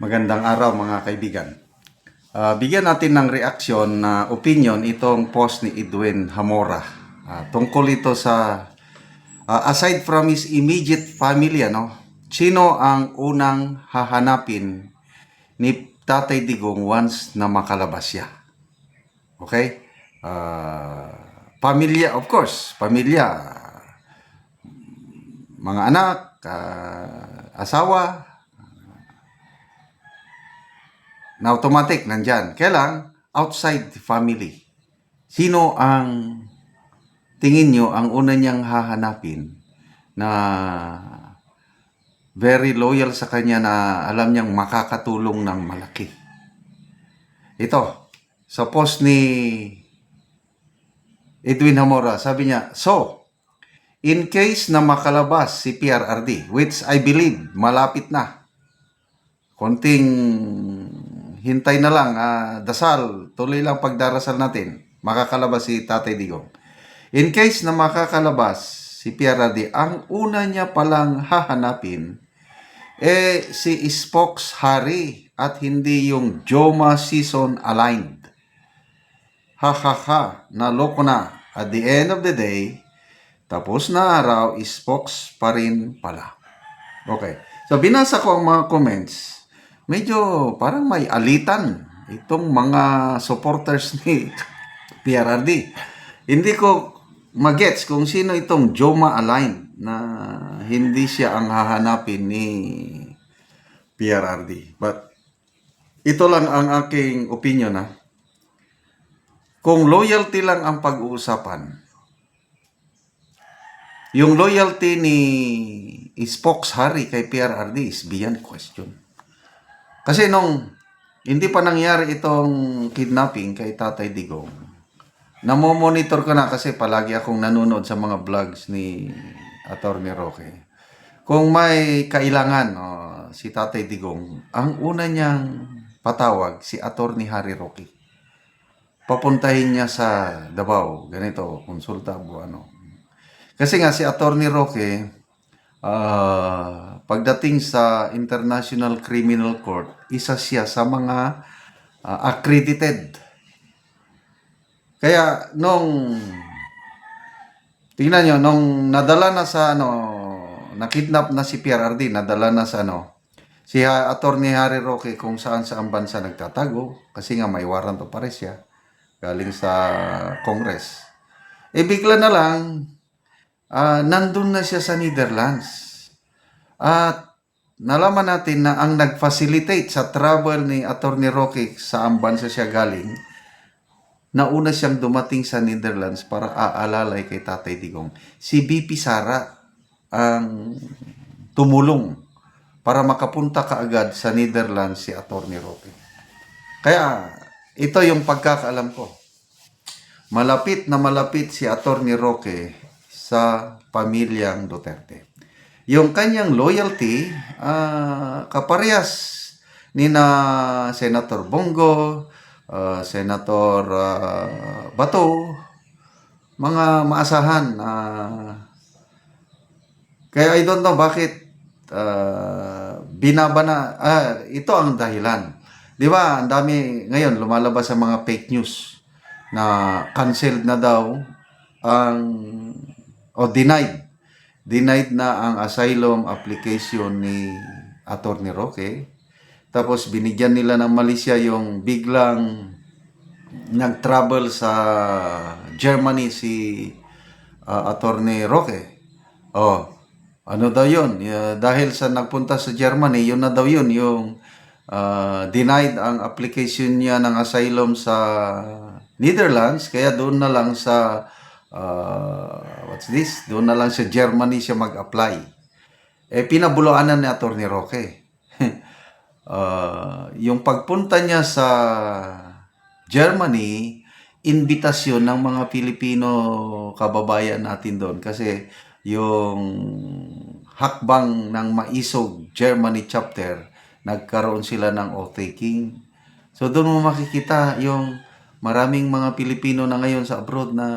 Magandang araw mga kaibigan. Bigyan natin ng reaksyon na opinion itong post ni Edwin Hamora. Tungkol ito sa aside from his immediate family, sino ang unang hahanapin ni Tatay Digong once na makalabas siya? Okay? Pamilya, of course, pamilya, mga anak, asawa, na automatic nandyan. Kaya lang, outside the family. Sino ang tingin nyo ang una niyang hahanapin na very loyal sa kanya na alam niyang makakatulong ng malaki? Ito, sa post ni Edwin Hamora, sabi niya, so, in case na makalabas si PRRD, which I believe malapit na, konting hintay na lang, dasal, tuloy lang pagdarasal natin, makakalabas si Tatay Digong. In case na makakalabas si PRRD, ang una niya palang hahanapin, si Spokes Harry at hindi yung Joma season aligned. Ha, naloko na. At the end of the day, tapos na araw, Spokes pa rin pala. Okay. So, binasa ko ang mga comments. Medyo parang may alitan itong mga supporters ni PRRD. Hindi ko magets kung sino itong Joma aligned na hindi siya ang hahanapin ni PRRD. But ito lang ang aking opinion. Kung loyalty lang ang pag-uusapan, yung loyalty ni Spokes Harry kay PRRD is beyond question. Kasi nung hindi pa nangyari itong kidnapping kay Tatay Digong, namomonitor ko na kasi palagi akong nanonood sa mga vlogs ni Atty. Roque. Kung may kailangan si Tatay Digong, ang una niyang patawag si Atty. Harry Roque. Papuntahin niya sa Davao, ganito, konsulta o ano. Kasi nga si Atty. Roque, pagdating sa International Criminal Court, isa siya sa mga accredited. Kaya tingnan nyo, nung nadala na sa nakidnap na si PRRD, nadala na sa si Atty. Harry Roque kung saan bansa nagtatago, kasi nga may warrant of arrest siya, galing sa Congress. Bigla na lang, nandun na siya sa Netherlands. At nalaman natin na ang nag-facilitate sa travel ni Atty. Roque sa bansa siya galing, nauna siyang dumating sa Netherlands para aalalay kay Tatay Digong. Si BP Sara ang tumulong para makapunta kaagad sa Netherlands si Atty. Roque. Kaya ito yung pagkakaalam ko. Malapit na malapit si Atty. Roque sa pamilyang Duterte. Yung kanyang loyalty, kaparehas ni na Senator Bongo, Senator Bato, mga maasahan. Kaya I don't know bakit binabana. Ito ang dahilan. Di ba, ang dami ngayon lumalabas sa mga fake news na canceled na daw denied na ang asylum application ni Atty. Roque. Tapos binigyan nila ng Malaysia yung biglang nag-travel sa Germany si Atty. Roque. Ano daw yun? Dahil sa nagpunta sa Germany, yun na daw yun, yung denied ang application niya ng asylum sa Netherlands, kaya doon na lang sa doon na lang sa Germany siya mag-apply. Pinabulaanan ni Atty. Roque. Yung pagpunta niya sa Germany, invitasyon ng mga Pilipino kababayan natin doon. Kasi yung hakbang ng Maisog Germany chapter, nagkaroon sila ng oath-taking. So doon mo makikita yung maraming mga Pilipino na ngayon sa abroad na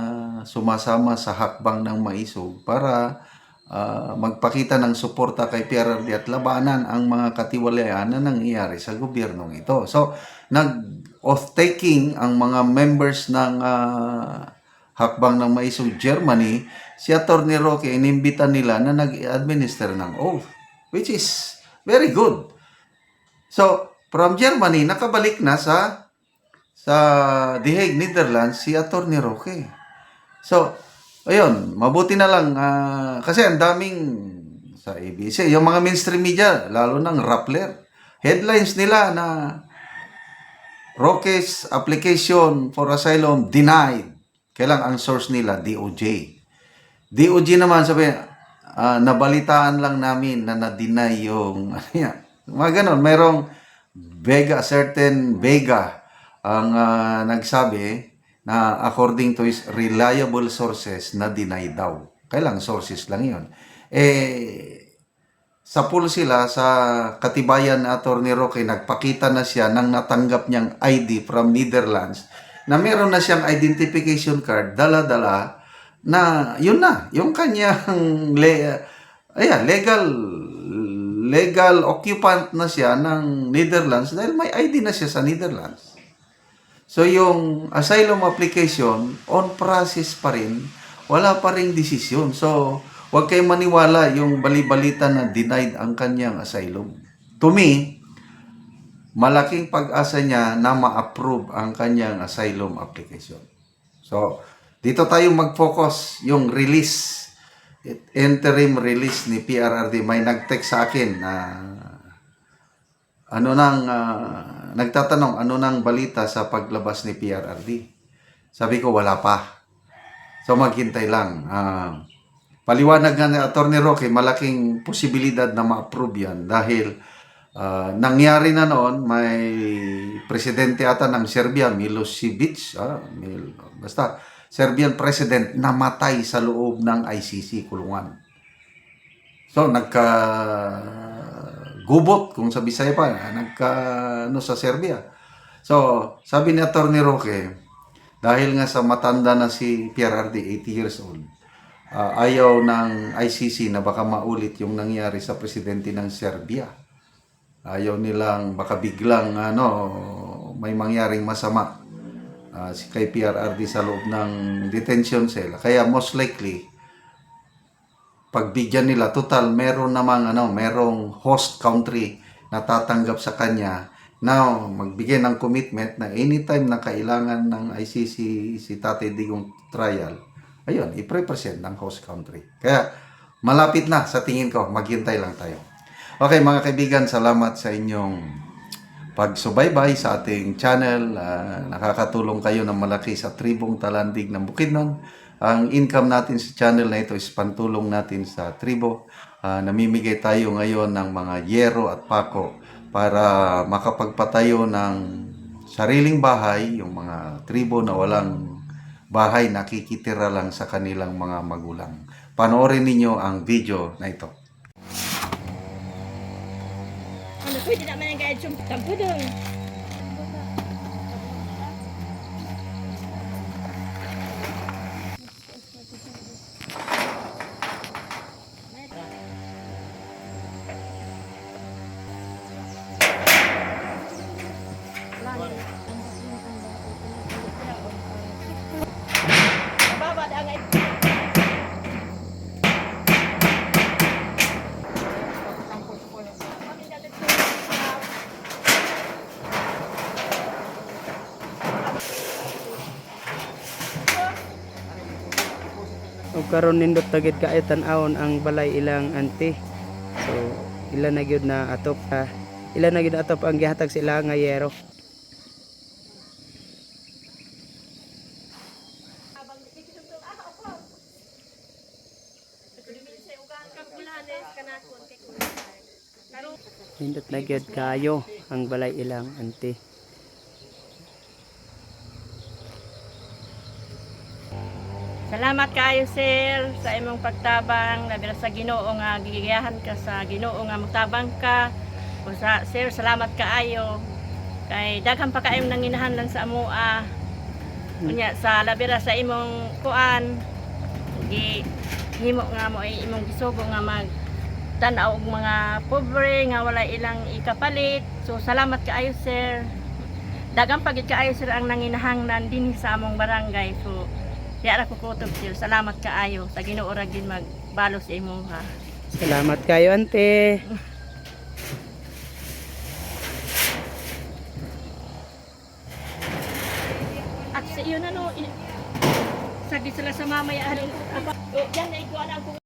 sumasama sa hakbang ng Maisog para magpakita ng suporta kay PRRD at labanan ang mga katiwalian na nangyayari sa gobyernong ito. So, nag-oath-taking ang mga members ng Hakbang ng Maisog Germany, si Atty. Roque, inimbita nila na nag-administer ng oath, which is very good. So, from Germany, nakabalik na sa The Hague, Netherlands, si Atty. Roque. So, ayun, mabuti na lang kasi ang daming sa ABC, yung mga mainstream media, lalo ng Rappler, headlines nila na Roque's application for asylum denied. Kailang ang source nila, DOJ. DOJ naman sabi, nabalitaan lang namin na na-deny yung mga ganon. Merong certain Vega ang nagsabi na according to his reliable sources na deny daw. Kailang sources lang yun. Sa pool sila, sa katibayan na Atty. Roque, nagpakita na siya ng natanggap niyang ID from Netherlands na meron na siyang identification card, dala-dala, na yun na, yung kanyang legal occupant na siya ng Netherlands dahil may ID na siya sa Netherlands. So, yung asylum application, on process pa rin, wala pa rin desisyon. So, huwag kayong maniwala yung balibalita na denied ang kanyang asylum. To me, malaking pag-asa niya na ma-approve ang kanyang asylum application. So, dito tayo mag-focus yung release, interim release ni PRRD. May nag-text sa akin na nagtatanong ano nang balita sa paglabas ni PRRD. Sabi ko wala pa. So maghintay lang. Paliwanag nga ni Atty. Roque, malaking posibilidad na ma-approve yan dahil nangyari na noon, may presidente ata ng Serbia, Milosevic, basta Serbian president, namatay sa loob ng ICC kulungan. So gubot, kung sa Bisaya pa, sa Serbia. So, sabi ni Atty. Roque, dahil nga sa matanda na si PRRD, 80 years old, ayaw ng ICC na baka maulit yung nangyari sa presidente ng Serbia. Ayaw nilang baka biglang may mangyaring masama kay PRRD sa loob ng detention cell. Kaya most likely, pagbigyan nila, total meron merong host country na tatanggap sa kanya. Now, magbigay ng commitment na anytime na kailangan ng ICC si Tatay Digong trial, ayun, i-represent ng host country. Kaya, malapit na sa tingin ko, maghintay lang tayo. Okay, mga kaibigan, salamat sa inyong pagsubaybay sa ating channel. Nakakatulong kayo ng malaki sa tribong Talandig ng Bukidnon. Ang income natin sa channel na ito is pantulong natin sa tribo. Namimigay tayo ngayon ng mga yero at pako para makapagpatayo ng sariling bahay, yung mga tribo na walang bahay, nakikitira lang sa kanilang mga magulang. Panoorin ninyo ang video na ito. Ano pwede naman ang kahit sumpitan po doon. O karon nindot tagid kaay tan-awon ang balay ilang ante. So ila na gyud na atop ang gihatag sa ila nga yero. Nindot na gyud kayo ang balay ilang ante. Salamat kaayo sir sa imong pagtabang labi na sa Ginoo nga gigiyahan ka sa Ginoo nga magtabang ka. O sir, salamat kaayo kay daghan pa kaayong nanginahanglan sa amoa. Unya sa labi ra sa imong kuan himo nga mo ay imong gisugo nga mag tan-aw og mga pobre nga wala ilang ikapalit. So salamat kaayo sir. Dagang pagit kaayo sir ang nanginahanglan din sa among barangay. So diya ra ko kutob sir. Salamat kaayo sa Ginoo ra gid magbalo sa imo ha. Salamat kayo, ante. At sa iyo na no, sagdi sila sa mamaya. Yan na ikuha na ako.